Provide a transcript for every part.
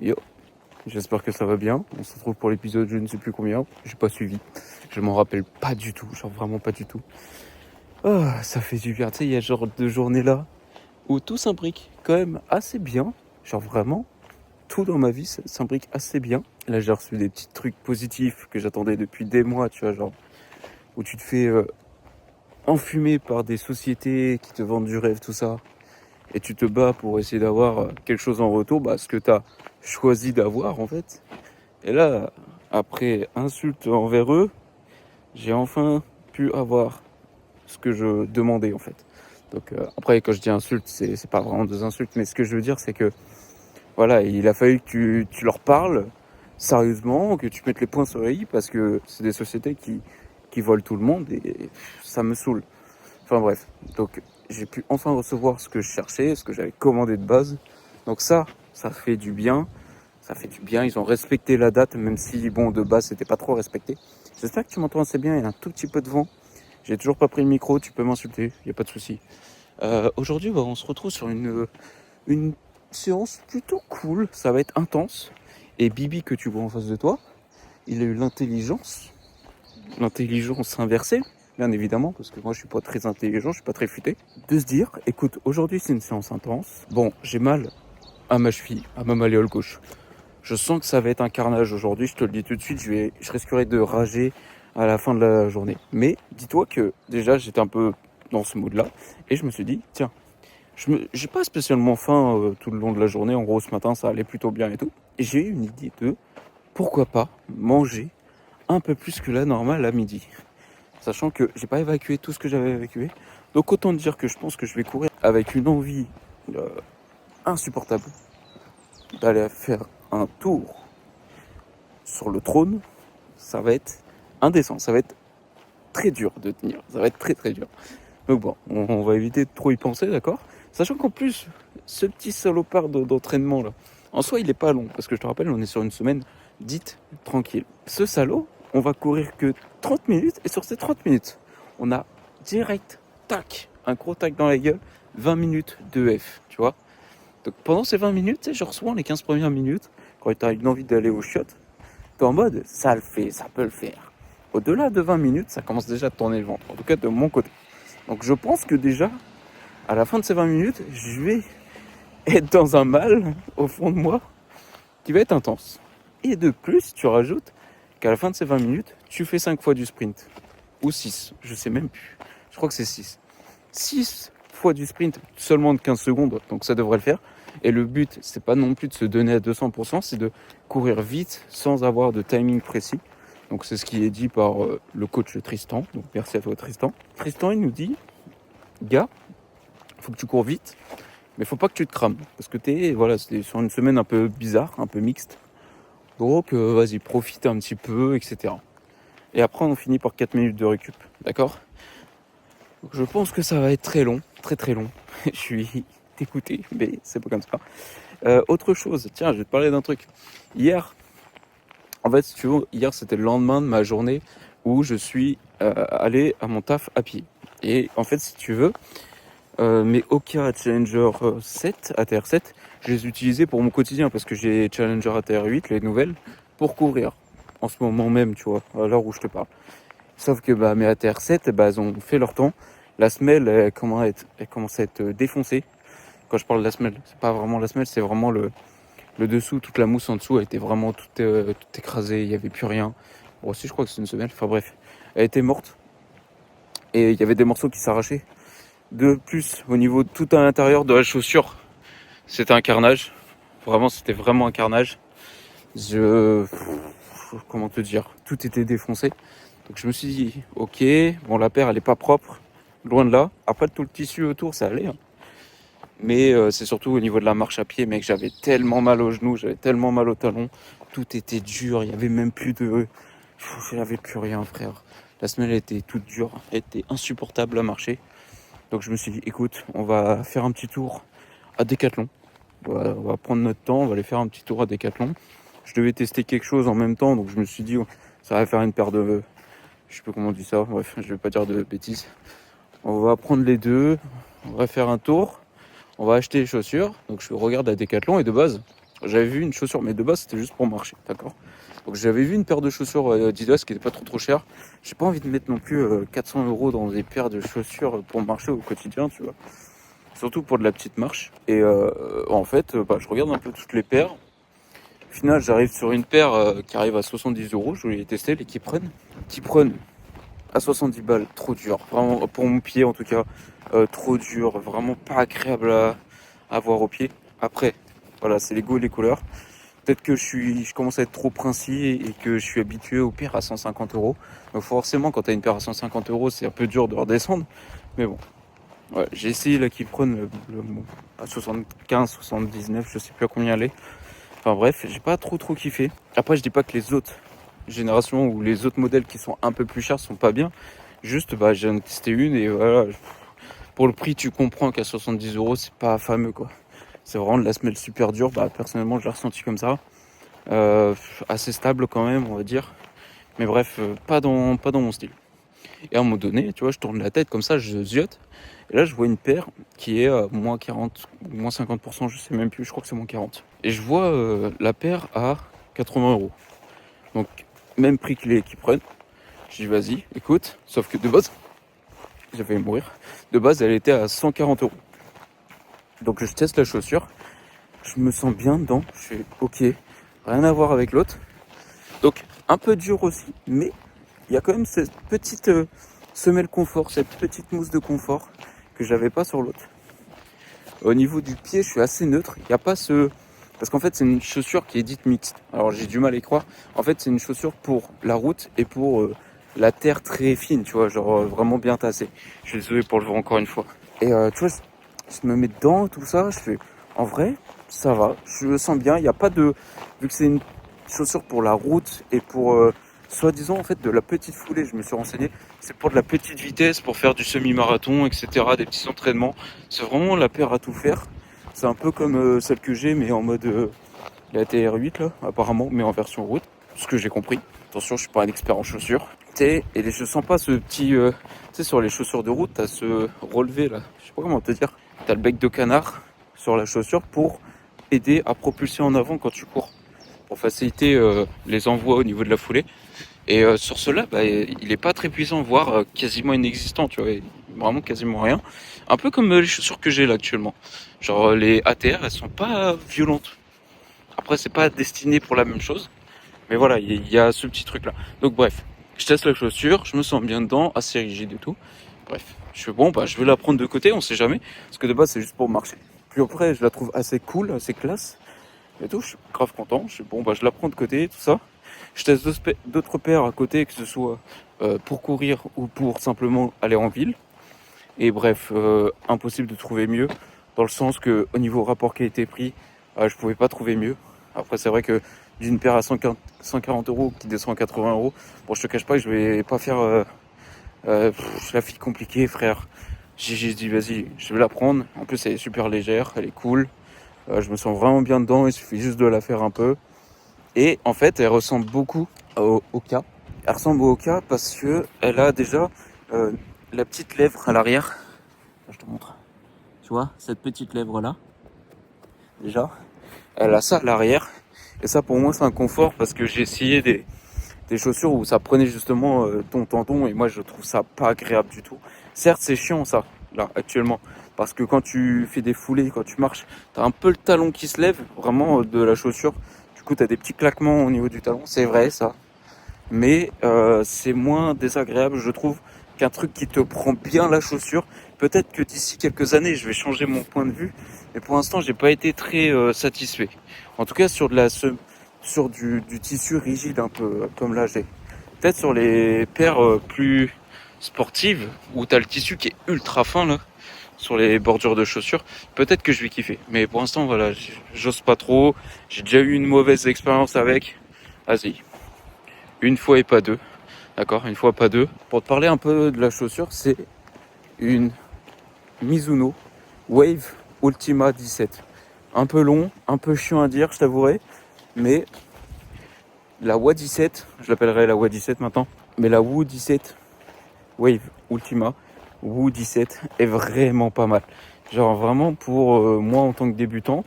Yo, j'espère que ça va bien. On se retrouve pour l'épisode je ne sais plus combien. J'ai pas suivi. Je m'en rappelle pas du tout. Genre vraiment pas du tout. Oh, ça fait du bien. Tu sais, il y a genre de journées là où tout s'imbrique quand même assez bien. Genre vraiment, tout dans ma vie s'imbrique assez bien. Là, j'ai reçu des petits trucs positifs que j'attendais depuis des mois, tu vois, genre où tu te fais enfumer par des sociétés qui te vendent du rêve, tout ça. Et tu te bats pour essayer d'avoir quelque chose en retour, ce que tu as choisi d'avoir en fait. Et là, après insulte envers eux, j'ai enfin pu avoir ce que je demandais en fait. Donc après, quand je dis insulte, c'est pas vraiment des insultes, mais ce que je veux dire, c'est que voilà, il a fallu que tu leur parles sérieusement, que tu mettes les points sur les i, parce que c'est des sociétés qui volent tout le monde et ça me saoule. Enfin bref, donc j'ai pu enfin recevoir ce que je cherchais, ce que j'avais commandé de base. Donc ça fait du bien. Ça fait du bien, ils ont respecté la date, même si, bon, de base, c'était pas trop respecté. J'espère que tu m'entends assez bien, il y a un tout petit peu de vent. J'ai toujours pas pris le micro, tu peux m'insulter, il n'y a pas de souci. Aujourd'hui, on se retrouve sur une séance plutôt cool, ça va être intense. Et Bibi, que tu vois en face de toi, il a eu l'intelligence inversée, bien évidemment, parce que moi je suis pas très intelligent, je suis pas très futé, de se dire, écoute, aujourd'hui c'est une séance intense. Bon, j'ai mal à ma cheville, à ma malléole gauche. Je sens que ça va être un carnage aujourd'hui, je te le dis tout de suite, je risquerai de rager à la fin de la journée. Mais dis-toi que déjà j'étais un peu dans ce mood-là et je me suis dit, tiens, j'ai pas spécialement faim tout le long de la journée, en gros ce matin ça allait plutôt bien et tout. Et j'ai eu une idée de pourquoi pas manger un peu plus que la normale à midi. Sachant que j'ai pas évacué tout ce que j'avais évacué. Donc autant dire que je pense que je vais courir avec une envie insupportable d'aller faire un tour sur le trône. Ça va être indécent, ça va être très dur de tenir, ça va être très très dur. Donc bon, on va éviter de trop y penser, d'accord? Sachant qu'en plus, ce petit salopard d'entraînement là, en soi il est pas long, parce que je te rappelle, on est sur une semaine dite tranquille. Ce salaud, on va courir que 30 minutes, et sur ces 30 minutes, on a direct, tac, un gros tac dans la gueule, 20 minutes de F, tu vois? Donc pendant ces 20 minutes, tu sais, genre souvent les 15 premières minutes, quand tu as une envie d'aller au chiottes, t'es en mode, ça le fait, ça peut le faire. Au-delà de 20 minutes, ça commence déjà à tourner le ventre, en tout cas de mon côté. Donc je pense que déjà, à la fin de ces 20 minutes, je vais être dans un mal, au fond de moi, qui va être intense. Et de plus, tu rajoutes qu'à la fin de ces 20 minutes, tu fais 5 fois du sprint. Ou 6, je sais même plus. Je crois que c'est 6. 6 fois du sprint, seulement de 15 secondes, donc ça devrait le faire. Et le but, c'est pas non plus de se donner à 200%, c'est de courir vite sans avoir de timing précis. Donc c'est ce qui est dit par le coach Tristan. Donc merci à toi Tristan. Tristan, il nous dit, gars, faut que tu cours vite, mais faut pas que tu te crames. Parce que c'est sur une semaine un peu bizarre, un peu mixte. Donc vas-y, profite un petit peu, etc. Et après on finit par 4 minutes de récup, d'accord? Donc je pense que ça va être très long, très très long. Je suis dégoûté, mais c'est pas comme ça. Autre chose, tiens, je vais te parler d'un truc. Hier, en fait, si tu veux, hier c'était le lendemain de ma journée où je suis allé à mon taf à pied. Et en fait, si tu veux, mes Oka Challenger 7, ATR 7, je les utilisais pour mon quotidien parce que j'ai Challenger ATR 8, les nouvelles, pour courir. En ce moment même, tu vois, à l'heure où je te parle. Sauf que mes ATR 7, elles ont fait leur temps. La semelle, elle commence à être défoncée. Quand je parle de la semelle, c'est pas vraiment la semelle, c'est vraiment le dessous, toute la mousse en dessous, elle était vraiment toute écrasée, il n'y avait plus rien. Bon, aussi, je crois que c'est une semelle, enfin bref. Elle était morte et il y avait des morceaux qui s'arrachaient. De plus, au niveau de tout à l'intérieur de la chaussure, c'était un carnage. Vraiment, c'était vraiment un carnage. Comment te dire, tout était défoncé. Donc je me suis dit, ok, bon, la paire elle est pas propre, loin de là. Après tout le tissu autour ça allait, hein. Mais c'est surtout au niveau de la marche à pied, mec, j'avais tellement mal aux genoux, j'avais tellement mal aux talons, tout était dur, il y avait même plus de, j'avais plus rien, frère. La semelle était toute dure, elle était insupportable à marcher. Donc je me suis dit, écoute, on va faire un petit tour à Decathlon. On va prendre notre temps, on va aller faire un petit tour à Decathlon. Je devais tester quelque chose en même temps, donc je me suis dit, ça va faire une paire de, je sais pas comment on dit ça, bref, je vais pas dire de bêtises. On va prendre les deux, on va faire un tour, on va acheter les chaussures. Donc je regarde à Decathlon et de base, J'avais vu une chaussure, mais de base c'était juste pour marcher, d'accord. Donc j'avais vu une paire de chaussures Adidas qui n'était pas trop chère. J'ai pas envie de mettre non plus 400 € dans des paires de chaussures pour marcher au quotidien, tu vois. Surtout pour de la petite marche. Et en fait, je regarde un peu toutes les paires. Au final, j'arrive sur une paire qui arrive à 70 €. Je voulais les tester, les Keyprun. Keyprun à 70 balles, trop dur. Vraiment, pour mon pied en tout cas, trop dur. Vraiment pas agréable à avoir au pied. Après, voilà, c'est les goûts et les couleurs. Peut-être que je commence à être trop princier et que je suis habitué aux paires à 150 €. Donc forcément, quand tu as une paire à 150 €, c'est un peu dur de redescendre. Mais bon, ouais, j'ai essayé la Keyprun à 75, 79, je sais plus à combien elle est. Enfin bref, j'ai pas trop kiffé. Après, je dis pas que les autres générations ou les autres modèles qui sont un peu plus chers sont pas bien. Juste, j'en ai testé une et voilà. Pour le prix, tu comprends qu'à 70 € c'est pas fameux quoi. C'est vraiment de la semelle super dure. Personnellement, je l'ai ressenti comme ça. Assez stable quand même, on va dire. Mais bref, pas dans mon style. Et à un moment donné, tu vois, je tourne la tête comme ça, je ziote. Et là, je vois une paire qui est à moins 40, moins 50%, je sais même plus, je crois que c'est moins 40. Et je vois la paire à 80 €. Donc, même prix que les qui prennent. Je dis, vas-y, écoute. Sauf que de base, j'ai failli mourir. De base, elle était à 140 €. Donc, je teste la chaussure. Je me sens bien dedans. Je fais, ok, rien à voir avec l'autre. Donc, un peu dur aussi, mais il y a quand même cette petite semelle confort, cette petite mousse de confort que j'avais pas sur l'autre. Au niveau du pied, je suis assez neutre. Il n'y a pas ce... Parce qu'en fait, c'est une chaussure qui est dite mixte. Alors, j'ai du mal à y croire. En fait, c'est une chaussure pour la route et pour la terre très fine, tu vois, genre vraiment bien tassée. Je suis désolé pour le voir encore une fois. Et tu vois, je me mets dedans, tout ça. Je fais, en vrai, ça va. Je le sens bien. Il n'y a pas de... Vu que c'est une chaussure pour la route et pour... soi-disant, en fait, de la petite foulée, je me suis renseigné, c'est pour de la petite vitesse, pour faire du semi-marathon, etc., des petits entraînements. C'est vraiment la paire à tout faire. C'est un peu comme celle que j'ai, mais en mode la TR8, là, apparemment, mais en version route. Ce que j'ai compris. Attention, je suis pas un expert en chaussures. Et je sens pas ce petit... tu sais, sur les chaussures de route, t'as ce relevé, là. Je sais pas comment te dire. T'as le bec de canard sur la chaussure pour aider à propulser en avant quand tu cours. Pour faciliter les envois au niveau de la foulée. Et sur cela, il est pas très puissant, voire quasiment inexistant, tu vois, vraiment quasiment rien. Un peu comme les chaussures que j'ai là actuellement. Genre les ATR, elles sont pas violentes. Après, c'est pas destiné pour la même chose, mais voilà, il y a ce petit truc là. Donc bref, je teste la chaussure, je me sens bien dedans, assez rigide et tout. Bref, je fais bon, je vais la prendre de côté, on sait jamais, parce que de base c'est juste pour marcher. Puis après, je la trouve assez cool, assez classe et tout. Je suis grave content. Je suis bon, je la prends de côté, tout ça. Je teste d'autres paires à côté, que ce soit pour courir ou pour simplement aller en ville. Et bref, impossible de trouver mieux, dans le sens que au niveau rapport qualité-prix, je pouvais pas trouver mieux. Après, c'est vrai que d'une paire à 140 € qui descend à 80 €, bon, je te cache pas que je vais pas faire la fille compliquée, frère. J'ai dit, vas-y, je vais la prendre. En plus, elle est super légère, elle est cool. Je me sens vraiment bien dedans, il suffit juste de la faire un peu. Et en fait, elle ressemble beaucoup au Oka. Elle ressemble au Oka parce que elle a déjà la petite lèvre à l'arrière. Je te montre. Tu vois, cette petite lèvre là, déjà, elle a ça à l'arrière. Et ça, pour moi, c'est un confort parce que j'ai essayé des chaussures où ça prenait justement ton tendon et moi, je trouve ça pas agréable du tout. Certes, c'est chiant ça, là, actuellement. Parce que quand tu fais des foulées, quand tu marches, t'as un peu le talon qui se lève, vraiment de la chaussure. Du coup, t'as des petits claquements au niveau du talon, c'est vrai ça. Mais c'est moins désagréable, je trouve, qu'un truc qui te prend bien la chaussure. Peut-être que d'ici quelques années, je vais changer mon point de vue. Mais pour l'instant, j'ai pas été très satisfait. En tout cas, sur du tissu rigide un peu, comme là j'ai. Peut-être sur les paires plus sportives, où t'as le tissu qui est ultra fin là, sur les bordures de chaussures, peut-être que je vais kiffer. Mais pour l'instant, voilà, j'ose pas trop. J'ai déjà eu une mauvaise expérience avec. Vas-y, une fois et pas deux. D'accord, une fois pas deux. Pour te parler un peu de la chaussure, c'est une Mizuno Wave Ultima 17. Un peu long, un peu chiant à dire, je t'avouerai. Mais la WA 17, je l'appellerai la WA 17 maintenant. Mais la WU 17 Wave Ultima WU 17 est vraiment pas mal. Genre vraiment pour moi en tant que débutant,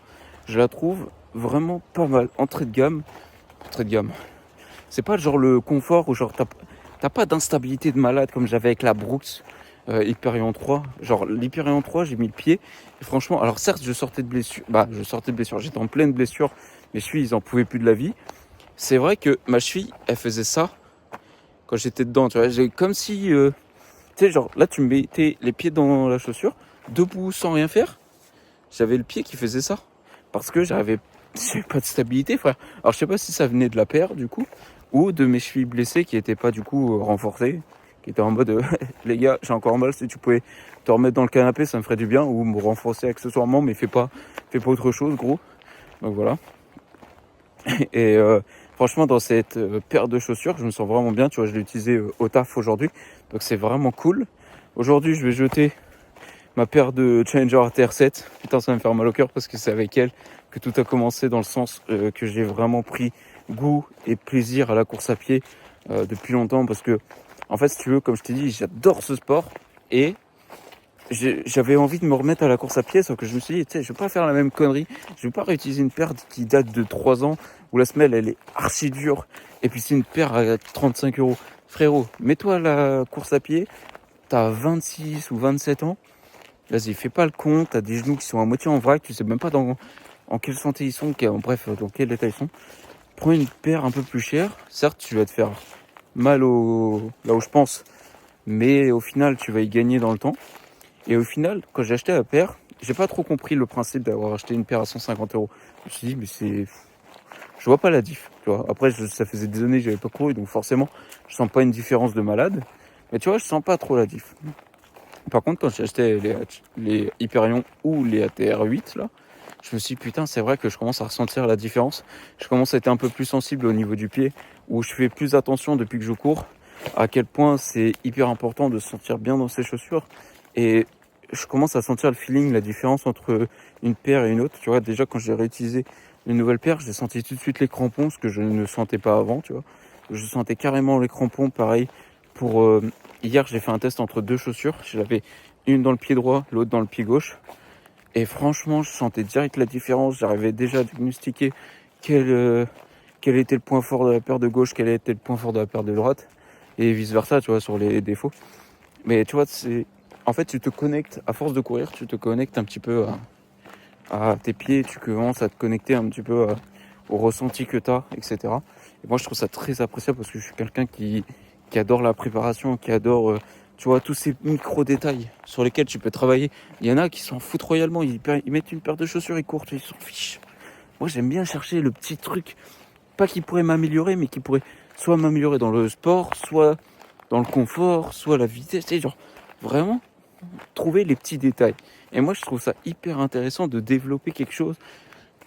je la trouve vraiment pas mal. Entrée de gamme. Entrée de gamme. C'est pas genre le confort où genre t'as pas d'instabilité de malade comme j'avais avec la Brooks Hyperion 3. Genre l'Hyperion 3, j'ai mis le pied. Et franchement, alors certes, je sortais de blessure. J'étais en pleine blessure. Mes chevilles, ils en pouvaient plus de la vie. C'est vrai que ma cheville, elle faisait ça quand j'étais dedans. Tu vois, comme si, tu sais, genre là, tu me mettais les pieds dans la chaussure, debout sans rien faire. J'avais le pied qui faisait ça. Parce que j'avais pas de stabilité, frère. Alors je sais pas si ça venait de la paire, du coup, ou de mes chevilles blessées qui étaient pas, du coup, renforcées. Qui étaient en mode, les gars, j'ai encore mal, si tu pouvais te remettre dans le canapé, ça me ferait du bien. Ou me renforcer accessoirement, mais fais pas autre chose, gros. Donc voilà. Et franchement, dans cette paire de chaussures, je me sens vraiment bien. Tu vois, je l'ai utilisé au taf aujourd'hui. Donc c'est vraiment cool. Aujourd'hui, je vais jeter ma paire de Challenger ATR7. Putain, ça va me faire mal au cœur parce que c'est avec elle que tout a commencé, dans le sens que j'ai vraiment pris goût et plaisir à la course à pied depuis longtemps. Parce que, en fait, si tu veux, comme je t'ai dit, j'adore ce sport. Et j'avais envie de me remettre à la course à pied, sauf que je me suis dit, tu sais, je vais pas faire la même connerie. Je vais pas réutiliser une paire qui date de 3 ans, où la semelle, elle est archi dure. Et puis c'est une paire à 35 euros. Frérot, mets-toi à la course à pied, t'as 26 ou 27 ans. Vas-y, fais pas le con, t'as des genoux qui sont à moitié en vrac, tu sais même pas en quelle santé ils sont, bref, dans quel état ils sont. Prends une paire un peu plus chère. Certes, tu vas te faire mal là où je pense, mais au final, tu vas y gagner dans le temps. Et au final, quand j'ai acheté la paire, j'ai pas trop compris le principe d'avoir acheté une paire à 150 euros. Je me suis dit, mais je vois pas la diff. Tu vois. Après, ça faisait des années que j'avais pas couru, donc forcément, je sens pas une différence de malade. Mais tu vois, je sens pas trop la diff. Par contre, quand j'ai acheté les Hyperion ou les ATR8, là, je me suis dit, putain, c'est vrai que je commence à ressentir la différence. Je commence à être un peu plus sensible au niveau du pied, où je fais plus attention depuis que je cours, à quel point c'est hyper important de se sentir bien dans ses chaussures. Et je commence à sentir le feeling, la différence entre une paire et une autre. Tu vois, déjà, quand j'ai réutilisé une nouvelle paire, j'ai senti tout de suite les crampons, ce que je ne sentais pas avant, tu vois. Je sentais carrément les crampons, pareil. Hier, j'ai fait un test entre deux chaussures. J'avais une dans le pied droit, l'autre dans le pied gauche. Et franchement, je sentais direct la différence. J'arrivais déjà à diagnostiquer quel était le point fort de la paire de gauche, quel était le point fort de la paire de droite. Et vice versa, tu vois, sur les défauts. Mais tu vois, en fait, tu te connectes, à force de courir, tu te connectes un petit peu à tes pieds, tu commences à te connecter un petit peu au ressenti que tu as, etc. Et moi, je trouve ça très appréciable parce que je suis quelqu'un qui adore la préparation, qui adore, tu vois, tous ces micro-détails sur lesquels tu peux travailler. Il y en a qui s'en foutent royalement, ils mettent une paire de chaussures, ils courent, ils s'en fichent. Moi, j'aime bien chercher le petit truc, pas qui pourrait m'améliorer, mais qui pourrait soit m'améliorer dans le sport, soit dans le confort, soit la vitesse, tu sais, genre, vraiment trouver les petits détails. Et moi, je trouve ça hyper intéressant de développer quelque chose,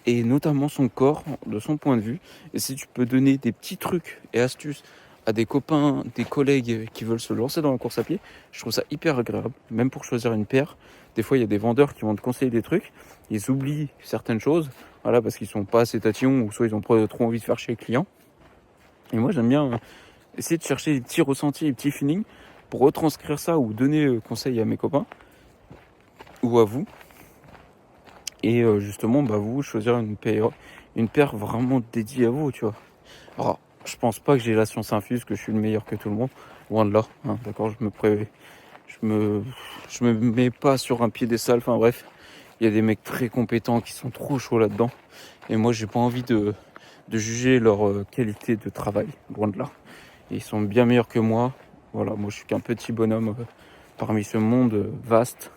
et notamment son corps, de son point de vue. Et si tu peux donner des petits trucs et astuces à des copains, des collègues qui veulent se lancer dans la course à pied, je trouve ça hyper agréable. Même pour choisir une paire, des fois, il y a des vendeurs qui vont te conseiller des trucs, ils oublient certaines choses, voilà, parce qu'ils sont pas assez tatillons, ou soit ils ont pas trop envie de faire chez les clients. Et moi, j'aime bien essayer de chercher des petits ressentis, des petits feelings, pour retranscrire ça ou donner conseil à mes copains, ou à vous. Et justement, vous choisir une paire vraiment dédiée à vous, tu vois. Alors, je pense pas que j'ai la science infuse, que je suis le meilleur que tout le monde. Loin de là, hein, d'accord, je me mets pas sur un piédestal, enfin bref. Il y a des mecs très compétents qui sont trop chauds là-dedans. Et moi, j'ai pas envie de juger leur qualité de travail, loin de là. Et ils sont bien meilleurs que moi. Voilà, moi je suis qu'un petit bonhomme parmi ce monde vaste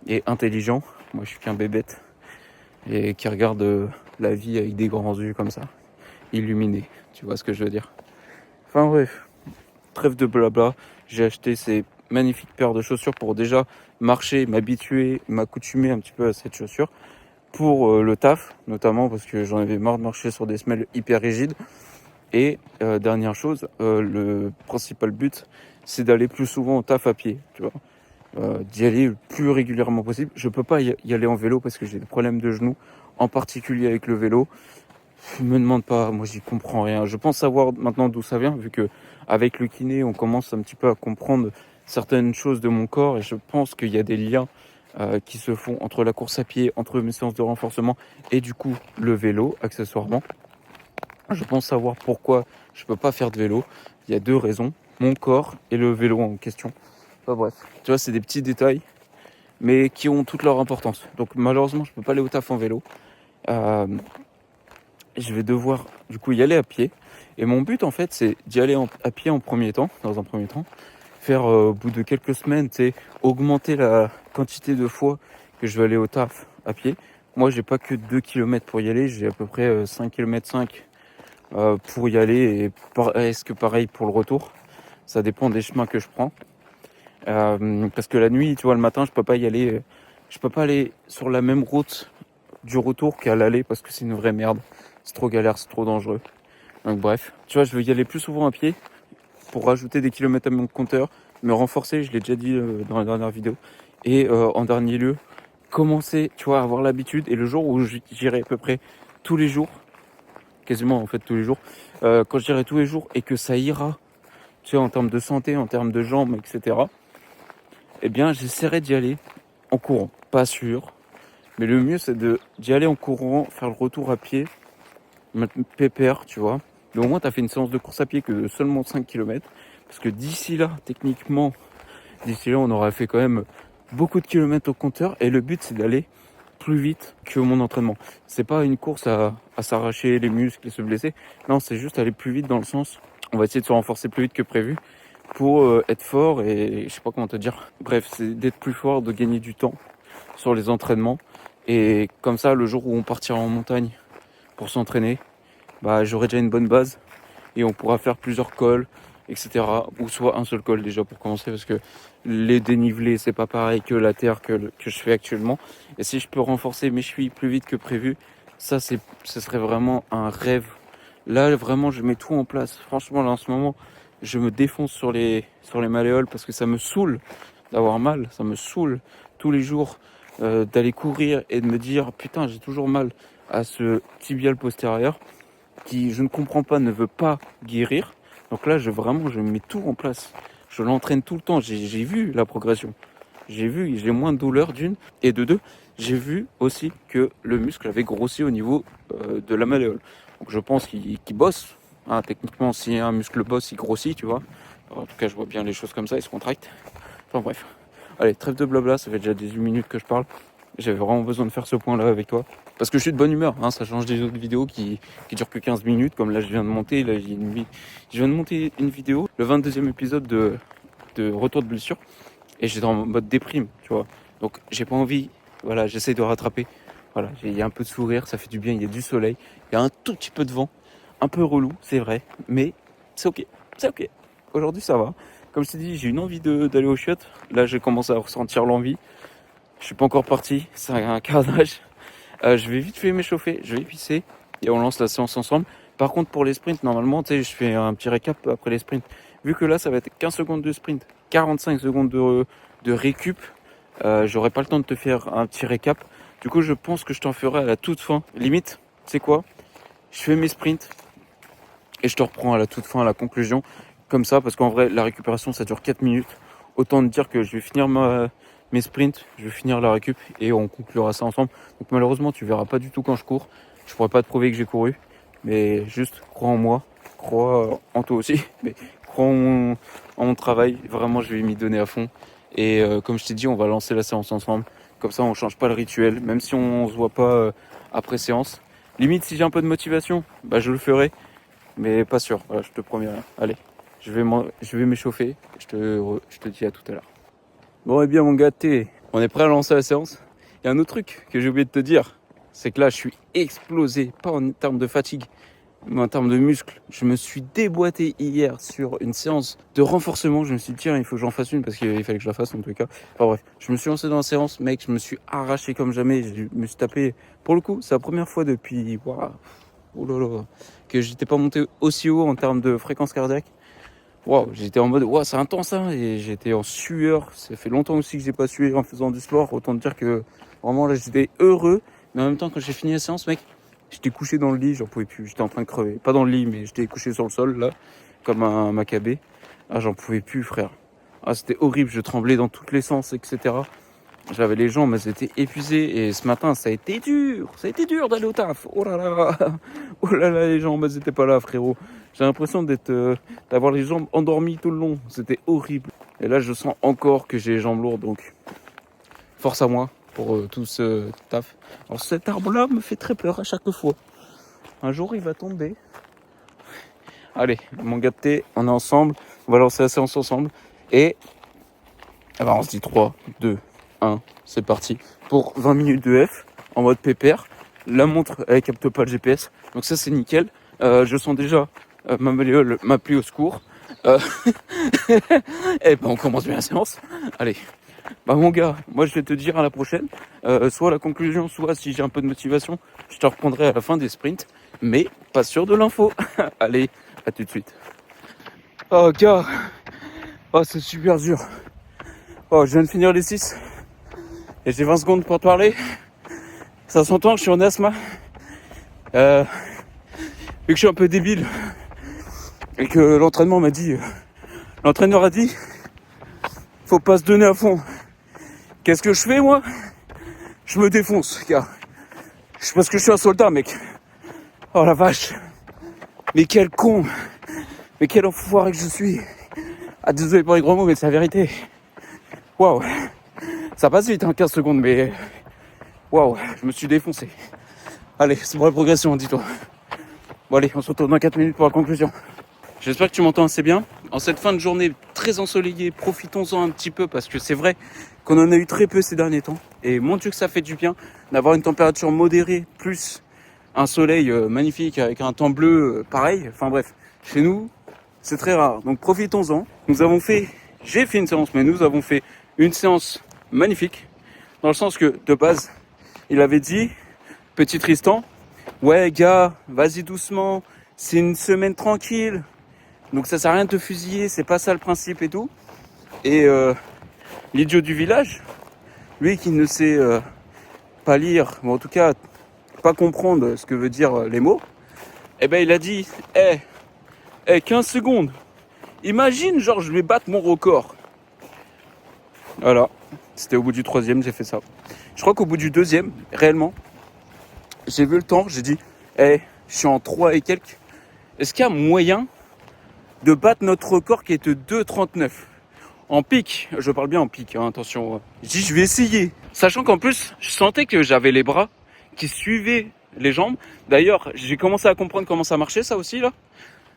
et intelligent. Moi je suis qu'un bébête et qui regarde la vie avec des grands yeux comme ça, illuminé. Tu vois ce que je veux dire? Enfin bref, trêve de blabla. J'ai acheté ces magnifiques paires de chaussures pour déjà marcher, m'habituer, m'accoutumer un petit peu à cette chaussure. Pour le taf, notamment parce que j'en avais marre de marcher sur des semelles hyper rigides. Et dernière chose, le principal but, c'est d'aller plus souvent au taf à pied, tu vois. D'y aller le plus régulièrement possible. Je peux pas y aller en vélo parce que j'ai des problèmes de genoux, en particulier avec le vélo. Me demande pas, moi j'y comprends rien. Je pense savoir maintenant d'où ça vient, vu que avec le kiné, on commence un petit peu à comprendre certaines choses de mon corps, et je pense qu'il y a des liens qui se font entre la course à pied, entre mes séances de renforcement et du coup le vélo accessoirement. Je pense savoir pourquoi je peux pas faire de vélo. Il y a 2 raisons, mon corps et le vélo en question. Enfin, bref, tu vois, c'est des petits détails, mais qui ont toute leur importance. Donc malheureusement, je peux pas aller au taf en vélo. Je vais devoir du coup y aller à pied. Et mon but en fait, c'est d'y aller à pied dans un premier temps, faire au bout de quelques semaines, augmenter la quantité de fois que je vais aller au taf à pied. Moi, j'ai pas que 2 km pour y aller, j'ai à peu près 5 km 5 pour y aller, et est-ce que pareil pour le retour. Ça dépend des chemins que je prends. Parce que la nuit, tu vois, le matin, je peux pas y aller. Je peux pas aller sur la même route du retour qu'à l'aller parce que c'est une vraie merde. C'est trop galère, c'est trop dangereux. Donc bref, tu vois, je veux y aller plus souvent à pied pour rajouter des kilomètres à mon compteur, me renforcer, je l'ai déjà dit dans la dernière vidéo. Et en dernier lieu, commencer, tu vois, à avoir l'habitude. Et le jour où j'irai à peu près tous les jours, quasiment en fait tous les jours, quand j'irai tous les jours et que ça ira, tu sais, en termes de santé, en termes de jambes, etc., eh bien, j'essaierai d'y aller en courant. Pas sûr, mais le mieux, c'est d'y aller en courant, faire le retour à pied, mettre pépère, tu vois. Mais au moins, tu as fait une séance de course à pied que de seulement 5 km. Parce que d'ici là, techniquement, on aura fait quand même beaucoup de kilomètres au compteur. Et le but, c'est d'aller plus vite que mon entraînement. C'est pas une course à s'arracher les muscles et se blesser. Non, c'est juste aller plus vite dans le sens. On va essayer de se renforcer plus vite que prévu pour être fort et je sais pas comment te dire. Bref, c'est d'être plus fort, de gagner du temps sur les entraînements. Et comme ça, le jour où on partira en montagne pour s'entraîner, bah, j'aurai déjà une bonne base et on pourra faire plusieurs cols, etc. Ou soit un seul col déjà pour commencer parce que les dénivelés, c'est pas pareil que la terre que je fais actuellement. Et si je peux renforcer mes chevilles plus vite que prévu, ce serait vraiment un rêve. Là, vraiment, je mets tout en place. Franchement, là, en ce moment, je me défonce sur les malléoles parce que ça me saoule d'avoir mal. Ça me saoule tous les jours d'aller courir et de me dire putain, j'ai toujours mal à ce tibial postérieur qui, je ne comprends pas, ne veut pas guérir. Donc là, je mets tout en place. Je l'entraîne tout le temps. J'ai vu la progression. J'ai moins de douleur d'une. Et de deux, j'ai vu aussi que le muscle avait grossi au niveau de la malléole. Donc je pense qu'il bosse. Hein, techniquement, si un muscle bosse, il grossit, tu vois. En tout cas, je vois bien les choses comme ça, il se contracte. Enfin bref. Allez, trêve de blabla, ça fait déjà 18 minutes que je parle. J'avais vraiment besoin de faire ce point-là avec toi. Parce que je suis de bonne humeur, hein, ça change des autres vidéos qui durent que 15 minutes, comme là je viens de monter. Là, je viens de monter une vidéo, le 22e épisode de Retour de blessure. Et j'étais en mode déprime, tu vois. Donc j'ai pas envie, voilà, j'essaie de rattraper. Voilà, il y a un peu de sourire, ça fait du bien, il y a du soleil. Il y a un tout petit peu de vent, un peu relou, c'est vrai. Mais c'est ok, c'est ok. Aujourd'hui ça va. Comme je t'ai dit, j'ai une envie d'aller aux chiottes. Là j'ai commencé à ressentir l'envie. Je suis pas encore parti, c'est un carnage. Je vais vite fait m'échauffer, je vais pisser et on lance la séance ensemble. Par contre pour les sprints, normalement, tu sais, je fais un petit récap après les sprints. Vu que là ça va être 15 secondes de sprint, 45 secondes de récup, j'aurai pas le temps de te faire un petit récap. Du coup je pense que je t'en ferai à la toute fin. Limite, tu sais quoi, je fais mes sprints et je te reprends à la toute fin, à la conclusion. Comme ça, parce qu'en vrai la récupération ça dure 4 minutes. Autant te dire que je vais finir mes sprints, je vais finir la récup et on conclura ça ensemble. Donc malheureusement tu verras pas du tout quand je cours. Je pourrais pas te prouver que j'ai couru, mais juste crois en moi, crois en toi aussi, mais crois en mon travail. Vraiment je vais m'y donner à fond. Et comme je t'ai dit, on va lancer la séance ensemble. Comme ça on change pas le rituel, même si on se voit pas après séance. Limite si j'ai un peu de motivation, bah je le ferai, mais pas sûr, voilà, je te promets rien. Allez, je vais m'échauffer, je te dis à tout à l'heure. Bon, et bien mon gars, on est prêt à lancer la séance. Il y a un autre truc que j'ai oublié de te dire, c'est que là je suis explosé, pas en termes de fatigue, mais en termes de muscles. Je me suis déboîté hier sur une séance de renforcement. Je me suis dit tiens, il faut que j'en fasse une parce qu'il fallait que je la fasse en tout cas. Enfin bref, je me suis lancé dans la séance, mec, je me suis arraché comme jamais. Je me suis tapé, pour le coup, c'est la première fois depuis que j'étais pas monté aussi haut en termes de fréquence cardiaque. Waouh, j'étais en mode, waouh, c'est intense, hein, et j'étais en sueur. Ça fait longtemps aussi que j'ai pas sué en faisant du sport. Autant te dire que vraiment là, j'étais heureux. Mais en même temps, quand j'ai fini la séance, mec, j'étais couché dans le lit, j'en pouvais plus. J'étais en train de crever. Pas dans le lit, mais j'étais couché sur le sol, là, comme un macabé. Ah, j'en pouvais plus, frère. Ah, c'était horrible. Je tremblais dans tous les sens, etc. J'avais les jambes, elles étaient épuisées. Et ce matin, ça a été dur. Ça a été dur d'aller au taf. Oh là là. Oh là là, les jambes, elles étaient pas là, frérot. J'ai l'impression d'avoir les jambes endormies tout le long. C'était horrible. Et là, je sens encore que j'ai les jambes lourdes. Donc, force à moi pour tout ce taf. Alors, cet arbre-là me fait très peur à chaque fois. Un jour, il va tomber. Allez, mon gars de thé, on est ensemble. On va lancer la séance ensemble. Et on se dit 3, 2, 1, c'est parti. Pour 20 minutes de F, en mode pépère. La montre, elle capte pas le GPS. Donc ça, c'est nickel. Je sens déjà ma malléole m'appeler au secours. Et ben, on commence bien la séance. Allez. Bah mon gars, moi je vais te dire à la prochaine. Soit la conclusion, soit si j'ai un peu de motivation, je te reprendrai à la fin des sprints. Mais pas sûr de l'info. Allez, à tout de suite. Oh gars, oh c'est super dur. Oh, je viens de finir les 6 et j'ai 20 secondes pour te parler. Ça s'entend que je suis en asthme. Vu que je suis un peu débile et que l'entraîneur a dit, faut pas se donner à fond. Qu'est-ce que je fais moi? Je me défonce, gars. Parce que je suis un soldat, mec. Oh la vache. Mais quel con. Mais quel enfoiré que je suis. Ah désolé pour les gros mots, mais c'est la vérité. Waouh. Ça passe vite, 15 secondes, mais... Waouh, je me suis défoncé. Allez, c'est pour la progression, dis-toi. Bon allez, on se retrouve dans 4 minutes pour la conclusion. J'espère que tu m'entends assez bien. En cette fin de journée très ensoleillée, profitons-en un petit peu parce que c'est vrai qu'on en a eu très peu ces derniers temps. Et mon Dieu que ça fait du bien d'avoir une température modérée plus un soleil magnifique avec un temps bleu pareil. Enfin bref, chez nous, c'est très rare. Donc profitons-en. J'ai fait une séance, mais nous avons fait une séance magnifique. Dans le sens que, de base, il avait dit, petit Tristan, ouais gars, vas-y doucement, c'est une semaine tranquille. Donc ça sert à rien de te fusiller, c'est pas ça le principe et tout. Et l'idiot du village, lui qui ne sait pas lire, ou en tout cas pas comprendre ce que veut dire les mots, eh ben il a dit, 15 secondes, imagine genre je vais battre mon record. Voilà, c'était au bout du 3e, j'ai fait ça. Je crois qu'au bout du 2e, réellement, j'ai vu le temps, j'ai dit, je suis en 3 et quelques, est-ce qu'il y a moyen de battre notre record qui est de 2,39 en pic? Je parle bien en pic, hein, attention. Je dis, je vais essayer. Sachant qu'en plus, je sentais que j'avais les bras qui suivaient les jambes. D'ailleurs, j'ai commencé à comprendre comment ça marchait, ça aussi, là.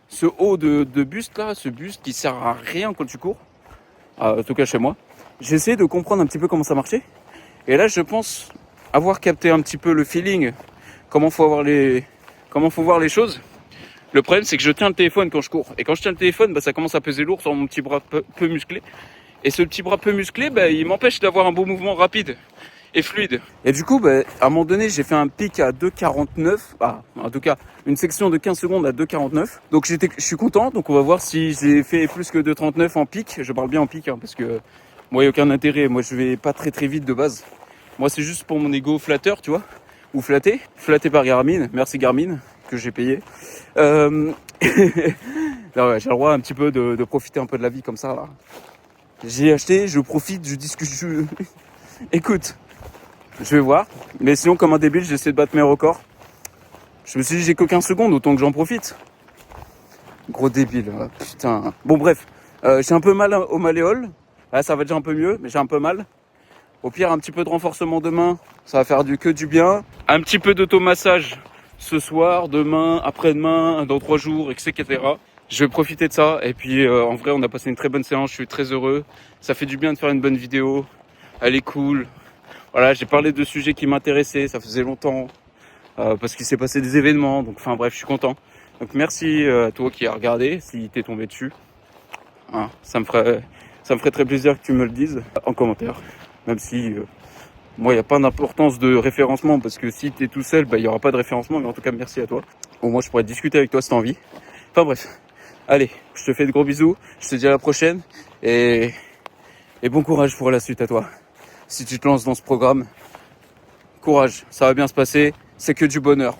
Ce haut de buste, là, ce buste qui sert à rien quand tu cours. En tout cas, chez moi. J'ai essayé de comprendre un petit peu comment ça marchait. Et là, je pense avoir capté un petit peu le feeling, comment faut voir les choses. Le problème, c'est que je tiens le téléphone quand je cours. Et quand je tiens le téléphone, ça commence à peser lourd sur mon petit bras peu musclé. Et ce petit bras peu musclé, il m'empêche d'avoir un beau mouvement rapide et fluide. Et du coup, à un moment donné, j'ai fait un pic à 2,49. En tout cas, une section de 15 secondes à 2,49. Donc je suis content. Donc on va voir si j'ai fait plus que 2,39 en pic. Je parle bien en pic, parce que moi, il n'y a aucun intérêt. Moi, je vais pas très très vite de base. Moi, c'est juste pour mon ego flatteur, tu vois. Ou flatté par Garmin. Merci Garmin, que j'ai payé. J'ai le droit un petit peu de profiter un peu de la vie comme ça là. J'ai acheté, je profite, je discute, écoute, je vais voir. Mais sinon comme un débile, j'essaie de battre mes records. Je me suis dit j'ai que 15 secondes, autant que j'en profite. Gros débile, putain. Bon bref, j'ai un peu mal au malléole. Là ça va déjà un peu mieux, mais j'ai un peu mal. Au pire un petit peu de renforcement demain, ça va faire que du bien. Un petit peu d'automassage ce soir, demain, après-demain, dans 3 jours, etc. Je vais profiter de ça. Et puis en vrai, on a passé une très bonne séance. Je suis très heureux. Ça fait du bien de faire une bonne vidéo. Elle est cool. Voilà, j'ai parlé de sujets qui m'intéressaient. Ça faisait longtemps. Parce qu'il s'est passé des événements. Donc, enfin bref, je suis content. Donc merci à toi qui as regardé, si t'es tombé dessus. Hein, ça me ferait très plaisir que tu me le dises en commentaire. Même si... moi, il n'y a pas d'importance de référencement parce que si tu es tout seul, il n'y aura pas de référencement. Mais en tout cas, merci à toi. Au moins, je pourrais discuter avec toi si tu as envie. Enfin bref, allez, je te fais de gros bisous. Je te dis à la prochaine. Et bon courage pour la suite à toi. Si tu te lances dans ce programme, courage, ça va bien se passer. C'est que du bonheur.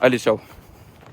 Allez, ciao.